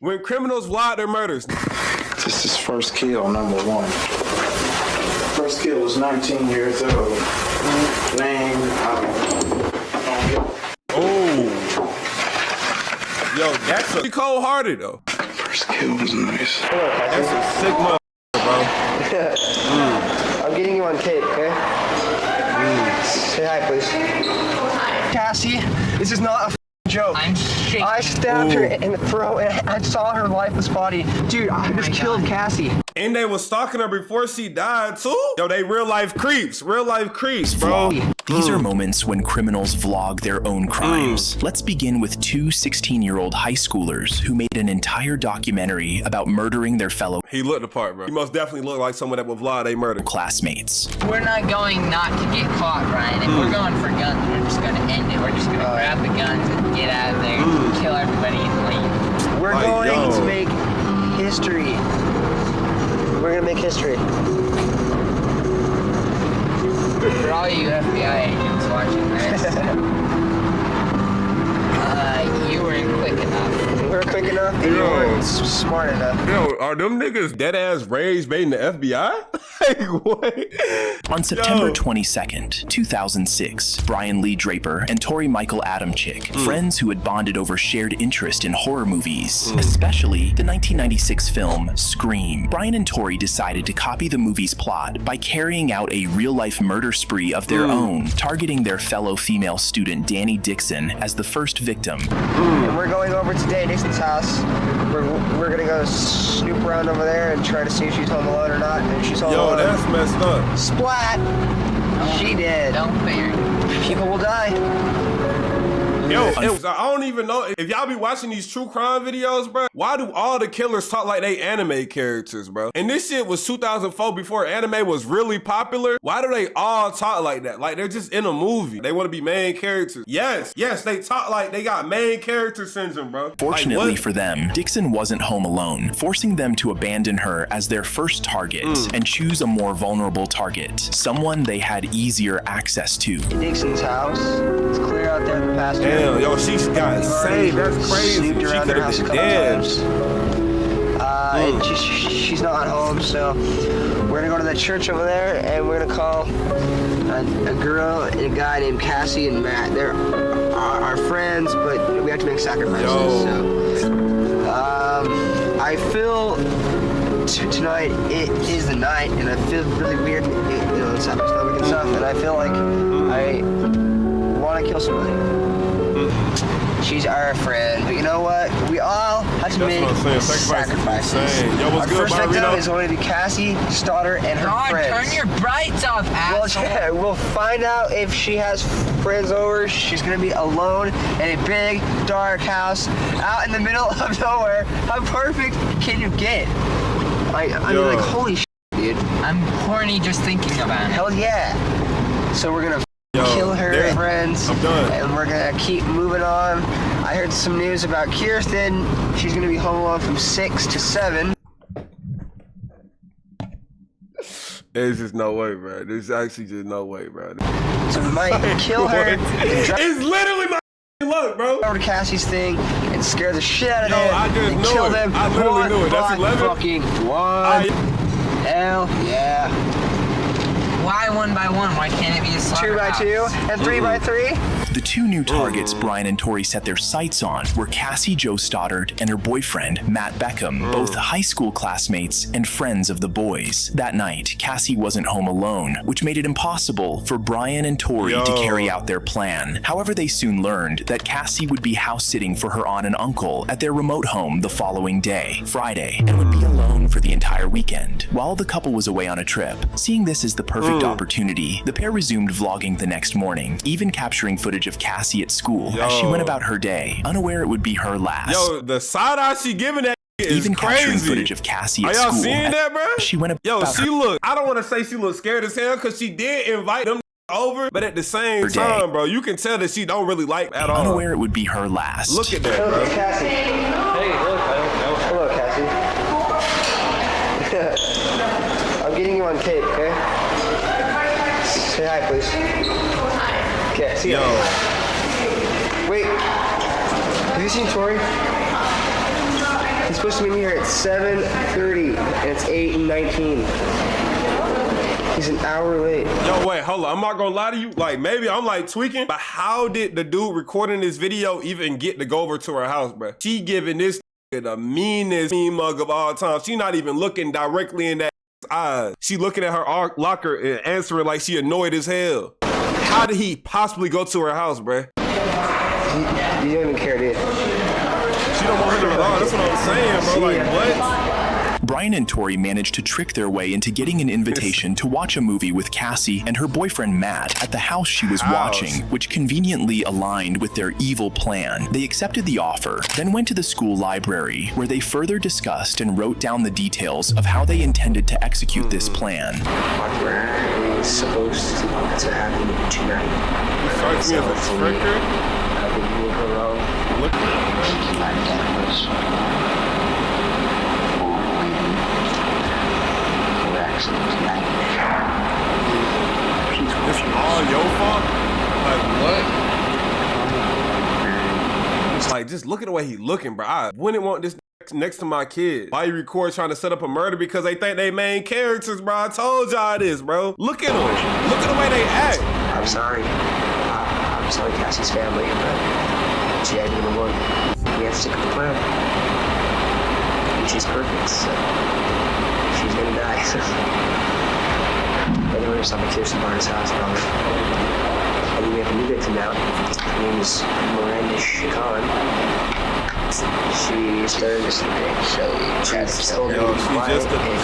When criminals vlog their murders. This is first kill, number one. First kill was 19 years old. Name, oh. Yo, that's pretty cold-hearted, though. First kill was nice. That's a sick mother, bro. I'm getting you on tape, okay? Say hi, please. Cassie, this is not a joke. I'm shaking. I stabbed her in the throat and I saw her lifeless body. Dude, I just killed Cassie. And they was stalking her before she died, too? Yo, they real-life creeps, bro. These are moments when criminals vlog their own crimes. Let's begin with two 16-year-old high schoolers who made an entire documentary about murdering their fellow He looked the part, bro. He most definitely looked like someone that would vlog they murder. classmates. We're not going not to get caught, Ryan. If we're going for guns, we're just going to end it. We're just going to grab the guns and get out of there, kill everybody and leave. We're Like, going yo. to make history. We're gonna make history. For all you FBI agents watching this, you weren't quick enough. We were quick enough and you weren't smart enough. Yo, are them niggas dead-ass raised baiting the FBI? Like, what? On September Yo. 22nd, 2006, Brian Lee Draper and Tori Michael Adamczyk, friends who had bonded over shared interest in horror movies, especially the 1996 film Scream. Brian and Tori decided to copy the movie's plot by carrying out a real-life murder spree of their own, targeting their fellow female student Dawny Dixon as the first victim. And we're going over to Dixon's house. We're gonna go snoop around over there and try to see if she's home alone or not. And if she's home Yo, alone, that's messed up. splat. She did. Don't fear. People will die. Yo, I don't even know if y'all be watching these true crime videos, bro. Why do all the killers talk like they anime characters, bro? And this shit was 2004 before anime was really popular. Why do they all talk like that? Like they're just in a movie. They want to be main characters. Yes, they talk like they got main character syndrome, bro. Fortunately like, for them, Dixon wasn't home alone, forcing them to abandon her as their first target and choose a more vulnerable target, someone they had easier access to. Dixon's house. It's clear out there in the pasture. damn, yo, she got saved. That's crazy. Snooped She around could her have house a been couple dead. times. And she's not home, so we're gonna go to the church over there and we're gonna call a girl and a guy named Cassie and Matt. They're our friends, but we have to make sacrifices. So, I feel tonight it is the night, and I feel really weird. It's my stomach and stuff, and I feel like I want to kill somebody. She's our friend, but you know what? We all have to make what I'm saying. sacrifices. Yo, what's Our good, first victim Marino? is going to be Cassie Stoddart and her God, friends. turn your brights off, Well, asshole. yeah, we'll find out if she has friends over. She's gonna be alone in a big, dark house out in the middle of nowhere. How perfect can you get? I mean, like, holy shit, dude. I'm horny just thinking about it. Hell yeah. So we're gonna kill her friends, I'm done. and we're gonna keep moving on. I heard some news about Kirsten. She's gonna be home alone from 6 to 7. There's just no way, bro. There's actually just no way, bro. So we might kill her and drive It's literally my luck, bro. over to Cassie's thing and scare the shit out of Yo, them I just and knew kill it. them. I literally one knew it. That's by 11? fucking one. Hell yeah. Why 1 by 1? Why can't it be a 2 by 2 and 3 by 3. The two new targets Brian and Tori set their sights on were Cassie Jo Stoddart and her boyfriend, Matt Beckham, both high school classmates and friends of the boys. That night, Cassie wasn't home alone, which made it impossible for Brian and Tori to carry out their plan. However, they soon learned that Cassie would be house-sitting for her aunt and uncle at their remote home the following day, Friday, and would be alone for the entire weekend. While the couple was away on a trip, seeing this as the perfect opportunity, the pair resumed vlogging the next morning, even capturing footage of Cassie at school as she went about her day, unaware it would be her last. Yo, the side eye she giving that is Even capturing crazy. footage of Cassie Are at y'all school seeing that, bro? she went Yo, about she her look. I don't want to say she looked scared as hell because she did invite them over, but at the same day. time, bro, you can tell that she don't really like at all. unaware it would be her last. Look at that, Hello, bro. Cassie. Hey, look. Hello, Cassie. I'm getting you on tape, okay? Say hi, please. Okay, see ya. Yo, Wait. Have you seen Tori? He's supposed to be here at 7:30, and it's 8:19. He's an hour late. Yo, wait, hold on. I'm not gonna lie to you. Like, maybe I'm like tweaking, but how did the dude recording this video even get to go over to her house, bro? She giving this the meanest mean mug of all time. She not even looking directly in that eyes. She looking at her locker and answering like she annoyed as hell. How did he possibly go to her house, bro? You don't even care, dude. She don't want her to allow. That's what I'm saying, bro. Like, what? Brian and Tori managed to trick their way into getting an invitation to watch a movie with Cassie and her boyfriend Matt at the house she was watching, which conveniently aligned with their evil plan. They accepted the offer, then went to the school library, where they further discussed and wrote down the details of how they intended to execute this plan. What is supposed to happen tonight? Strikes me as a tricker. Look. It's all your fault? Like, what? It's like, just look at the way he looking, bro. I wouldn't want this next to my kid. Why you record trying to set up a murder? Because they think they main characters, bro. I told y'all this, bro. Look at them. Look at the way they act. I'm sorry. I'm sorry, Cassie's family, but she had number one. We have to stick with the plan. And she's perfect, so she's gonna die. Anyway, we're stopping Kirsten Barnes' house, probably. And then we have a new victim now. Her name is Miranda Chacon. She started this thing, so we tried to kill her. Yo,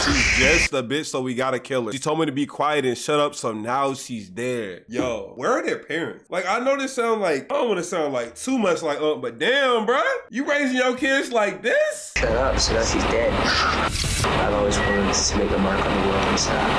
she's just a bitch, so we gotta kill her. She told me to be quiet and shut up, so now she's dead. Yo, where are their parents? Like, I know this sound like, I don't want to sound like too much like, but damn, bruh. You raising your kids like this? Shut up, so now she's dead. I've always wanted to make a mark on the world and stuff.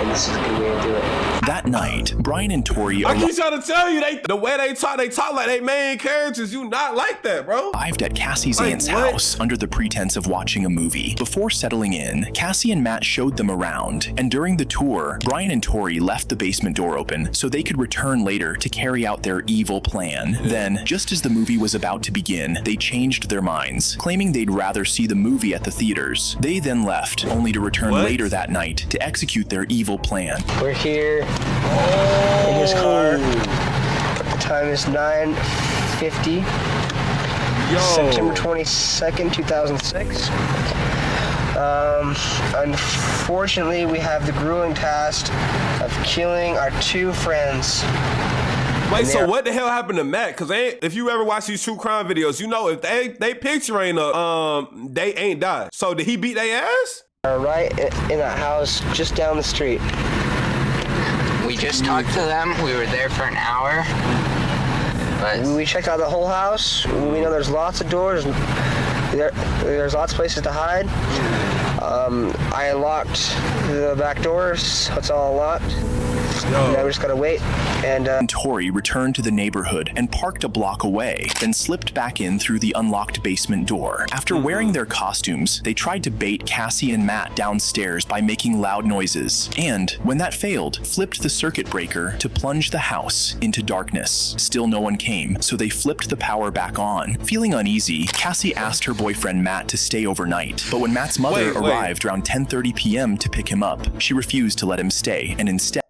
And this is a good way to do it. That night, Brian and Tori I keep trying to tell you, the way they talk like they main characters. You not like that, bro. arrived at Cassie's aunt's house under the pretense of watching a movie. Before settling in, Cassie and Matt showed them around, and during the tour, Brian and Tori left the basement door open so they could return later to carry out their evil plan. Then, just as the movie was about to begin, they changed their minds, claiming they'd rather see the movie at the theaters. They then left, only to return later that night to execute their evil plan. We're here in his car. The time is 9:50. September 22nd, 2006. Unfortunately, we have the grueling task of killing our two friends. Wait, so what the hell happened to Matt? Because if you ever watch these true crime videos, you know if they picture ain't they ain't died. So did he beat their ass? Right in that house just down the street. We just talked to them. We were there for an hour. But We checked out the whole house. We know there's lots of doors. There's lots of places to hide. I unlocked the back doors, so it's all locked. Now we just gotta wait. And Tori returned to the neighborhood and parked a block away, then slipped back in through the unlocked basement door. After wearing their costumes, they tried to bait Cassie and Matt downstairs by making loud noises, and when that failed, flipped the circuit breaker to plunge the house into darkness. Still no one came, so they flipped the power back on. Feeling uneasy, Cassie asked her boyfriend Matt to stay overnight, but when Matt's mother arrived around 10:30 p.m. to pick him up, she refused to let him stay and instead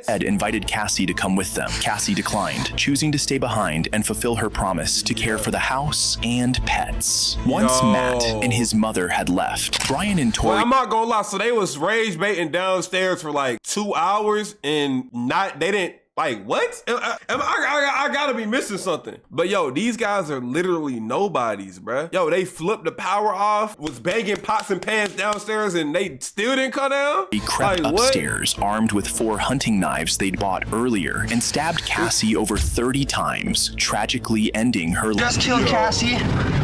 invited Cassie to come with them. Cassie declined, choosing to stay behind and fulfill her promise to care for the house and pets. Once Matt and his mother had left, Brian and Tori... Well, I'm not gonna lie, so they was rage baiting downstairs for like 2 hours and they didn't, like, what? I gotta be missing something. But yo, these guys are literally nobodies, bruh. Yo, they flipped the power off, was banging pots and pans downstairs, and they still didn't come down? He crept upstairs, armed with 4 hunting knives they'd bought earlier, and stabbed Cassie over 30 times, tragically ending her life. just killed Cassie.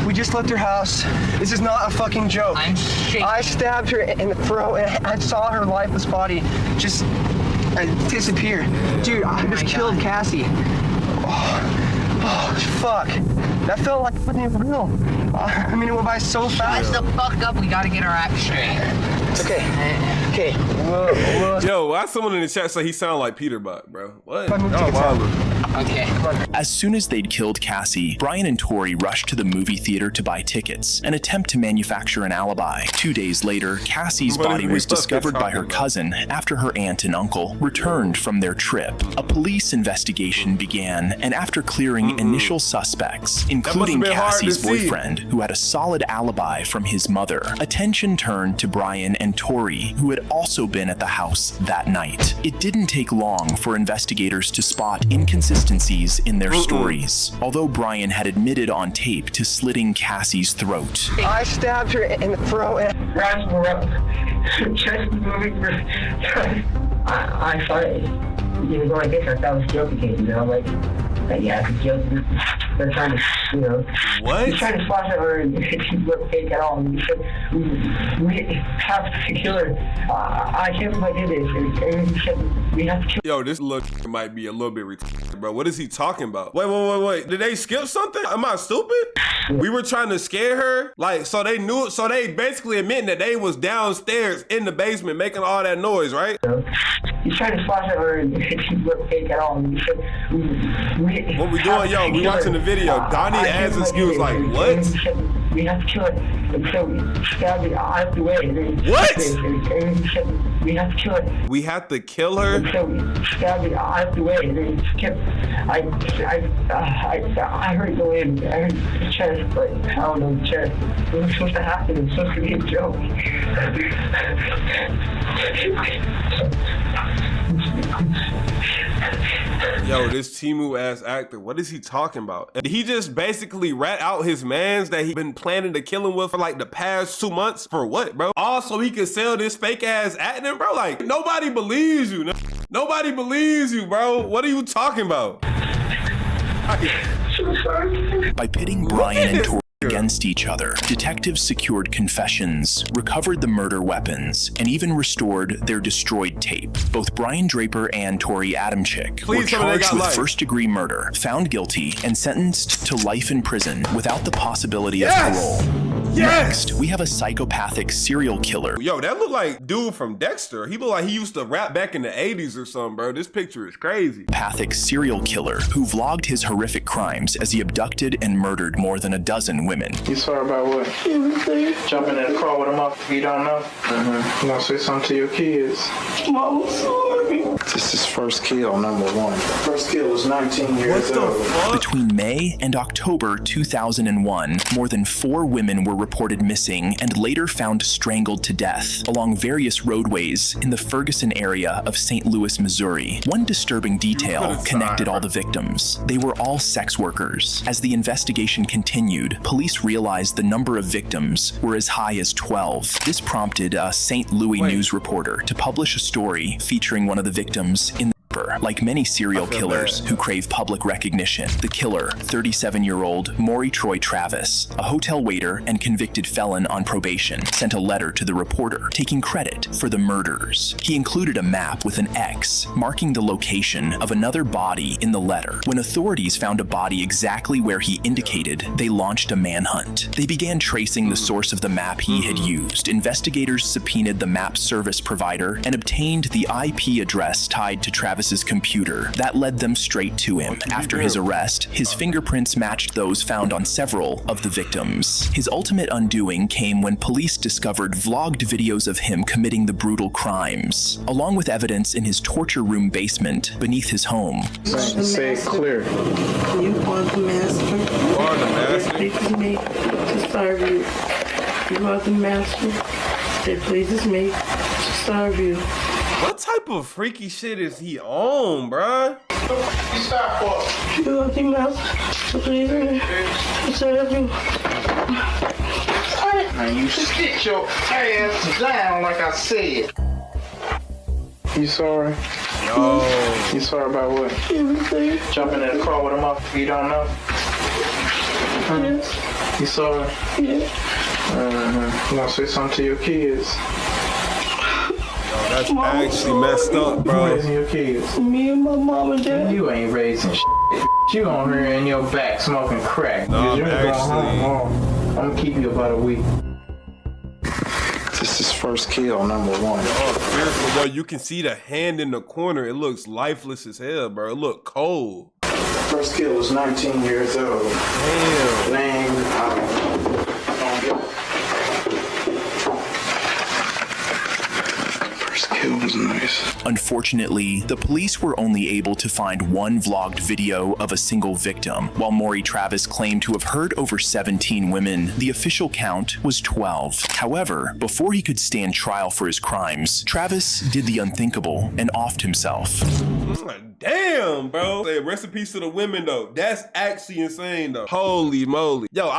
We just left her house. This is not a fucking joke. I'm shaking. I stabbed her in the throat, and I saw her lifeless body just disappear. Dude, I just killed Cassie. Oh, fuck. That felt like it wasn't even real. I mean, it went by so fast. Shut the fuck up. We gotta get our act straight. Okay. Whoa. Yo, why someone in the chat say he sound like Peter Bot, bro? What? If I move Y'all tickets out. wildin'. Okay. As soon as they'd killed Cassie, Brian and Tori rushed to the movie theater to buy tickets and attempt to manufacture an alibi. 2 days later, Cassie's body was discovered by her cousin after her aunt and uncle returned from their trip. A police investigation began, and after clearing initial suspects, including Cassie's boyfriend, who had a solid alibi from his mother, attention turned to Brian and Tori, who had also been at the house that night. It didn't take long for investigators to spot inconsistencies in their stories, although Brian had admitted on tape to slitting Cassie's throat. I stabbed her in the throat. I thought it was like this. I thought it was joking, you know, like yeah, it's a joke. They're trying to, you know, what? He's trying to splash it or it look fake at all. And we said we have to kill her. I can't believe I did this. And he said we have to kill her. Yo, this look might be a little bit retarded, bro. What is he talking about? Wait. Did they skip something? Am I stupid? We were trying to scare her? Like, so they knew, so they basically admitting that they was downstairs in the basement making all that noise, right? He's trying to splash it or it look fake at all. And we said what we doing, yo? We watching the video. Dawny adds excuse like, what? We have to kill her. And so we stabbed her out of the way. What? And he said, we have to kill her. We have to kill her? And so we stabbed her out of the way. And then kept, I heard it go in. I heard the chest, but I don't know the chest. It was supposed to happen. It was supposed to be a joke. Yo, this Timu ass actor, what is he talking about? And he just basically rat out his mans that he been planning to kill him with for like the past 2 months. For what, bro? Also, he could sell this fake ass acting, bro. Like, nobody believes you. Nobody believes you, bro. What are you talking about? By pitting Brian and Tori against each other, detectives secured confessions, recovered the murder weapons, and even restored their destroyed tape. Both Brian Draper and Tori Adamczyk were charged with first-degree murder, found guilty, and sentenced to life in prison without the possibility of parole. Next, we have a psychopathic serial killer. Yo, that look like dude from Dexter. He look like he used to rap back in the 80s or something, bro. This picture is crazy. Pathic serial killer who vlogged his horrific crimes as he abducted and murdered more than a dozen women. You sorry about what? Everything. Jumping in the car with him up, you don't know? You gonna say something to your kids? Mom, sorry. This is first kill, number one. First kill was 19 years old. Between May and October 2001, more than 4 women were reported missing and later found strangled to death along various roadways in the Ferguson area of St. Louis, Missouri. One disturbing detail connected all the victims. They were all sex workers. As the investigation continued, police realized the number of victims were as high as 12. This prompted a St. Louis news reporter to publish a story featuring one of the victims in the like many serial killers who crave public recognition. The killer, 37-year-old Maury Travis, a hotel waiter and convicted felon on probation, sent a letter to the reporter taking credit for the murders. He included a map with an X marking the location of another body in the letter. When authorities found a body exactly where he indicated, they launched a manhunt. They began tracing the source of the map he had used. Investigators subpoenaed the map service provider and obtained the IP address tied to Travis's computer. That led them straight to him. After his arrest, his fingerprints matched those found on several of the victims. His ultimate undoing came when police discovered vlogged videos of him committing the brutal crimes, along with evidence in his torture room basement beneath his home. Say it clear. You are the master. You are the master. It pleases me to serve you. You are the master. It pleases me to serve you. What type of freaky shit is he on, bruh? You stop for. You are the master. It pleases me to serve you. Now you sit your ass down like I said. You sorry? No. You sorry about what? Everything. Jumping in the car with him up, you don't know? Yes. You sorry? Yes. You gonna say something to your kids? That's actually messed up, You bro. raising your kids? Me and my mom and dad. You ain't raising shit. You on here in your back smoking crack. No, You I'm ain't going actually- home. I'm gonna keep you about a week. This is first kill, number one. Oh, seriously, yo, you can see the hand in the corner. It looks lifeless as hell, bro. It look cold. First kill was 19 years old. Damn. Name, First kill was nice. Unfortunately, the police were only able to find one vlogged video of a single victim. While Maury Travis claimed to have hurt over 17 women, the official count was 12. However, before he could stand trial for his crimes, Travis did the unthinkable and offed himself. Damn, bro. Say rest in peace to the women though. That's actually insane though. Holy moly. Yo,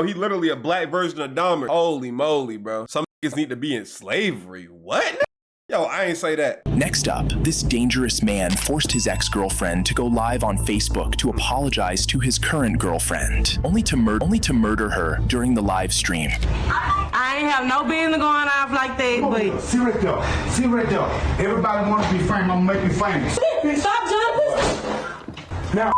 he literally a black version of Dahmer. Holy moly, bro. Some niggas need to be in slavery. What? Yo, I ain't say that. Next up, this dangerous man forced his ex-girlfriend to go live on Facebook to apologize to his current girlfriend, only to murder her during the live stream. I ain't have no business going off like that, but... See right there. Everybody wants to be famous. I'm gonna make you famous. Stop jumping! Now,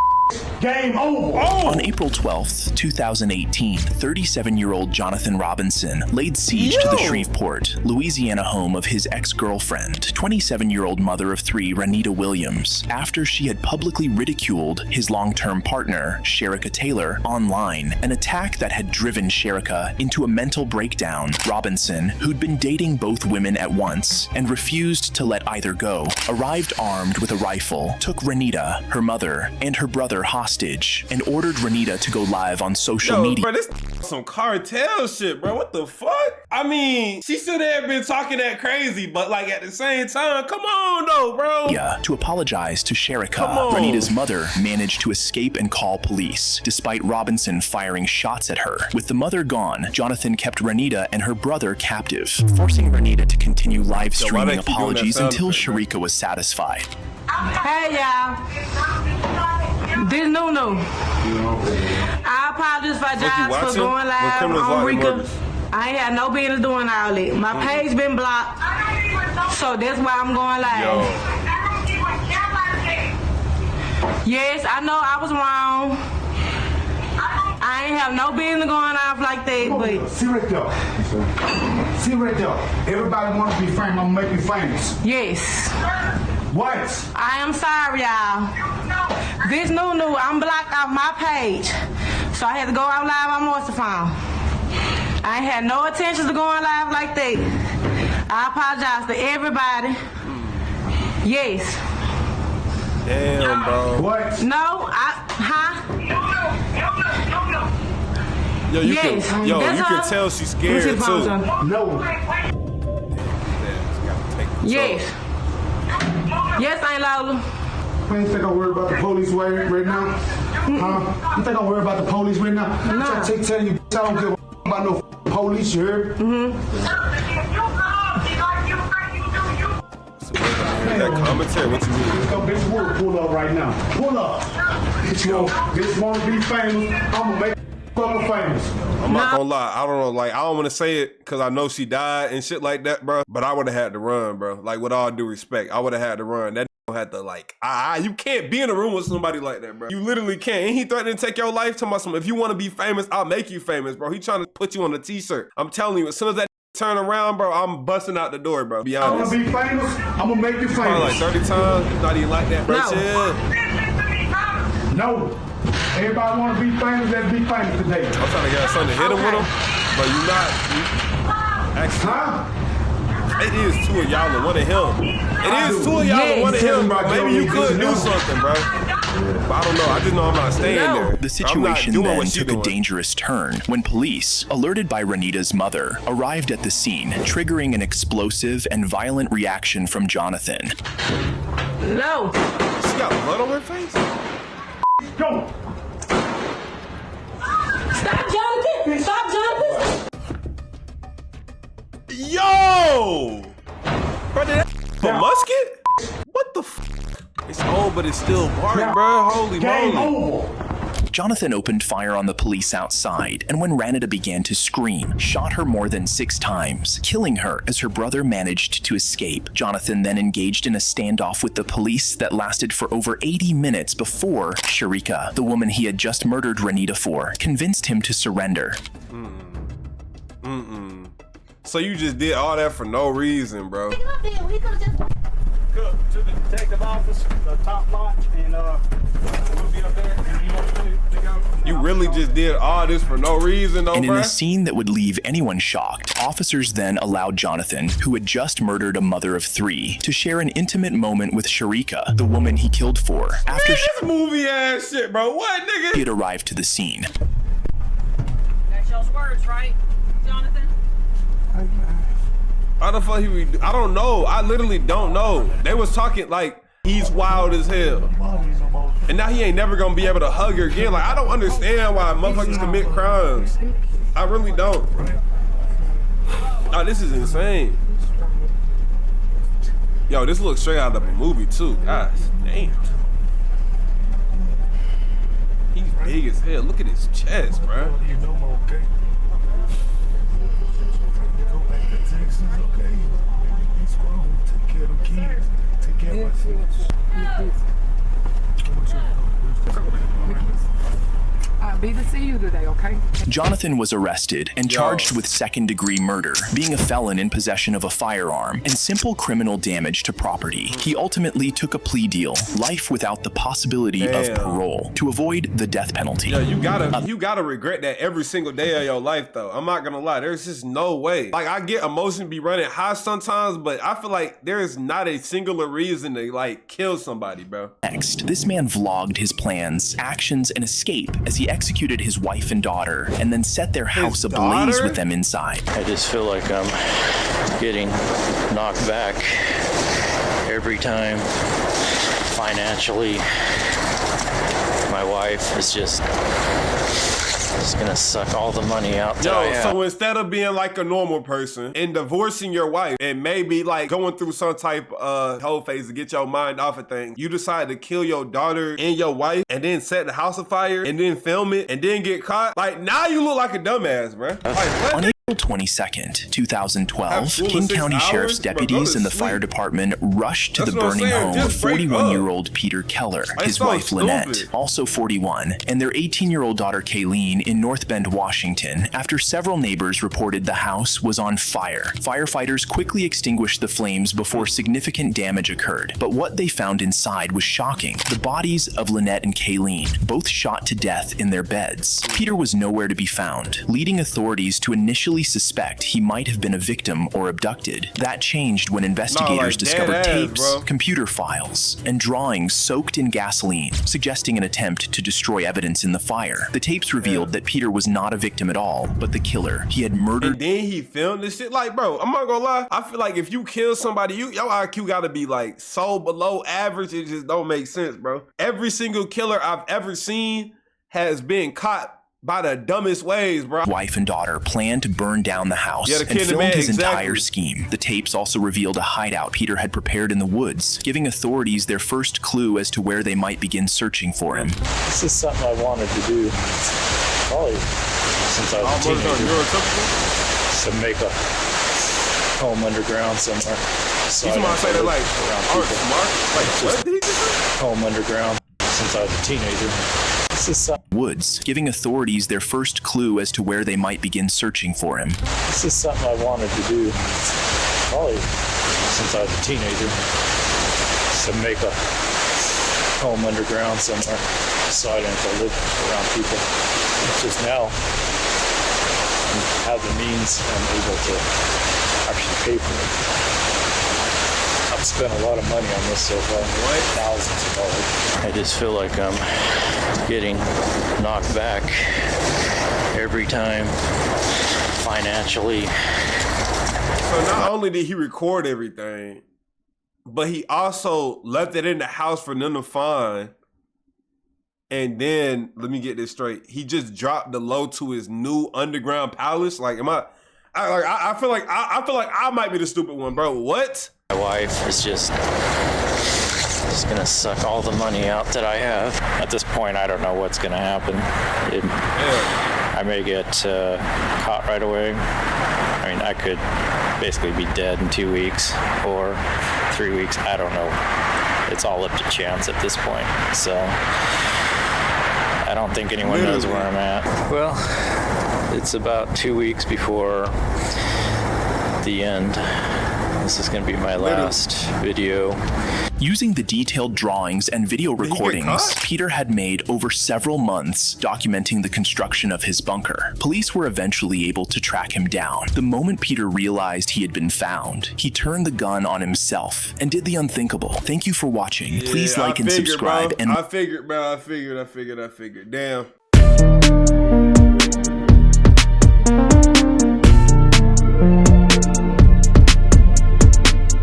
game over. On April 12th, 2018, 37-year-old Jonathan Robinson laid siege to the Shreveport, Louisiana home of his ex-girlfriend, 27-year-old mother of three, Renita Williams, after she had publicly ridiculed his long-term partner, Sherika Taylor, online, an attack that had driven Sherika into a mental breakdown. Robinson, who'd been dating both women at once and refused to let either go, arrived armed with a rifle, took Renita, her mother, and her brother hostage, and ordered Renita to go live on social media. Bro, this some cartel shit, bro. What the fuck? I mean, she should have been talking that crazy, but like at the same time, come on though, bro. Yeah, to apologize to Sherika. Renita's mother managed to escape and call police, despite Robinson firing shots at her. With the mother gone, Jonathan kept Renita and her brother captive, forcing Renita to continue live streaming apologies until Sherika was satisfied. Hey, y'all. This no. I apologize for going live on Rika. I ain't had no business doing all that. My page been blocked, so that's why I'm going live. Yes, I know I was wrong. I ain't have no business going off like that, but... See right there. Everybody wants to be famous. I'm gonna make you famous. Yes. What? I am sorry, y'all. This new, I'm blocked off my page, so I had to go out live on Morse phone. I ain't had no intentions of going live like that. I apologize to everybody. Yes. Damn, bro. What? No, Yo, you can tell she's scared too. No. Yes. Yes, Aunt Lola. You think I'm worried about the police right now? Huh? You think I'm worried about the police right now? No. Tell you, I don't give a about no police, you heard? That commentary, what you mean? This word pull up right now. Pull up. This want to be famous. I'm gonna make fucking famous. I'm not gonna lie, I don't know, like, I don't want to say it because I know she died and shit like that, bro, but I would have had to run, bro. Like, with all due respect, I would have had to run. That had to, like, you can't be in a room with somebody like that, bro. You literally can't. Ain't he threatening to take your life? Talking about something, if you want to be famous, I'll make you famous, bro. He trying to put you on a t-shirt. I'm telling you, as soon as that turn around, bro, I'm busting out the door, bro. Be honest. I want to be famous. I'm gonna make you famous. Probably like 30 times. Not even like that, bro. No. Everybody want to be famous. Let's be famous today. I'm trying to get something to hit him with him, but you not. Actually, it is two of y'all and one of him. It is two of y'all and one of him, bro. Maybe you could do something, bro. But I don't know. I just know I'm not staying there. The situation then took a dangerous turn when police, alerted by Renita's mother, arrived at the scene, triggering an explosive and violent reaction from Jonathan. No. She got blood on her face? Go. Stop, Jonathan. Stop, Jonathan. Yo! Bro, did that a musket? What the f? It's old, but it's still bark, bro. Holy moly. Jonathan opened fire on the police outside, and when Renita began to scream, shot her more than 6 times, killing her as her brother managed to escape. Jonathan then engaged in a standoff with the police that lasted for over 80 minutes before Sherika, the woman he had just murdered Renita for, convinced him to surrender. So you just did all that for no reason, bro. up to the detective office, the top lot, and we'll be up there. And he wants to go. You really just did all this for no reason, though, And in bruh? a scene that would leave anyone shocked, officers then allowed Jonathan, who had just murdered a mother of 3, to share an intimate moment with Sharika, the woman he killed for, after Man, this movie ass shit, bro. What, nigga? she had arrived to the scene. That's y'all's words, right, Jonathan? How the fuck I don't know. I literally don't know. They was talking like he's wild as hell. And now he ain't never gonna be able to hug her again. Like, I don't understand why motherfuckers commit crimes. I really don't. Oh, this is insane. Yo, this looks straight out of a movie too. Gosh, damn. He's big as hell. Look at his chest, bro. Be to see you today, okay? Jonathan was arrested and charged with second-degree murder, being a felon in possession of a firearm, and simple criminal damage to property. He ultimately took a plea deal, life without the possibility of parole, to avoid the death penalty. Yo, you gotta regret that every single day of your life, though. I'm not gonna lie, there's just no way. Like, I get emotion be running high sometimes, but I feel like there is not a singular reason to like kill somebody, bro. Next, this man vlogged his plans, actions, and escape as he executed his wife and daughter, and then set their house ablaze with them inside. I just feel like I'm getting knocked back every time financially. My wife is just gonna suck all the money out that I have. So instead of being like a normal person and divorcing your wife and maybe like going through some type of whole phase to get your mind off of things, you decide to kill your daughter and your wife and then set the house afire and then film it and then get caught. Like, now you look like a dumbass, bro. Like, what? On April 22nd, 2012, King County Sheriff's deputies and the fire department rushed to the burning home of 41-year-old Peter Keller, his wife Lynette, also 41, and their 18-year-old daughter Kayleen in North Bend, Washington, after several neighbors reported the house was on fire. Firefighters quickly extinguished the flames before significant damage occurred, but what they found inside was shocking. The bodies of Lynette and Kayleen, both shot to death in their beds. Peter was nowhere to be found, leading authorities to initially suspect he might have been a victim or abducted. That changed when investigators discovered tapes, computer files, and drawings soaked in gasoline, suggesting an attempt to destroy evidence in the fire. The tapes revealed that Peter was not a victim at all, but the killer. He had murdered. And then he filmed this shit. Like, bro, I'm not gonna lie. I feel like if you kill somebody, your IQ gotta be like so below average, it just don't make sense, bro. Every single killer I've ever seen has been caught by the dumbest ways, bro. Wife and daughter planned to burn down the house and filmed his entire scheme. The tapes also revealed a hideout Peter had prepared in the woods, giving authorities their first clue as to where they might begin searching for him. This is something I wanted to do probably since I was a teenager. To make a home underground somewhere. So you might say that like smart? Like, what did he just say? Home underground since I was a teenager. Woods, giving authorities their first clue as to where they might begin searching for him. This is something I wanted to do probably since I was a teenager. To make a home underground somewhere so I didn't have to live around people. It's just now I have the means and I'm able to actually pay for it. I've spent a lot of money on this so far, thousands of dollars. I just feel like I'm getting knocked back every time financially. So not only did he record everything, but he also left it in the house for them to find. And then, let me get this straight, he just dropped the load to his new underground palace. Like, I feel like I might be the stupid one, bro. What? My wife is just gonna suck all the money out that I have. At this point, I don't know what's gonna happen. I may get caught right away. I mean, I could basically be dead in 2 weeks or 3 weeks. I don't know. It's all up to chance at this point. So I don't think anyone knows where I'm at. Well, it's about 2 weeks before the end. This is gonna be my last video. Using the detailed drawings and video recordings Peter had made over several months documenting the construction of his bunker, police were eventually able to track him down. The moment Peter realized he had been found, he turned the gun on himself and did the unthinkable. Thank you for watching. Please like and subscribe. I figured. Damn.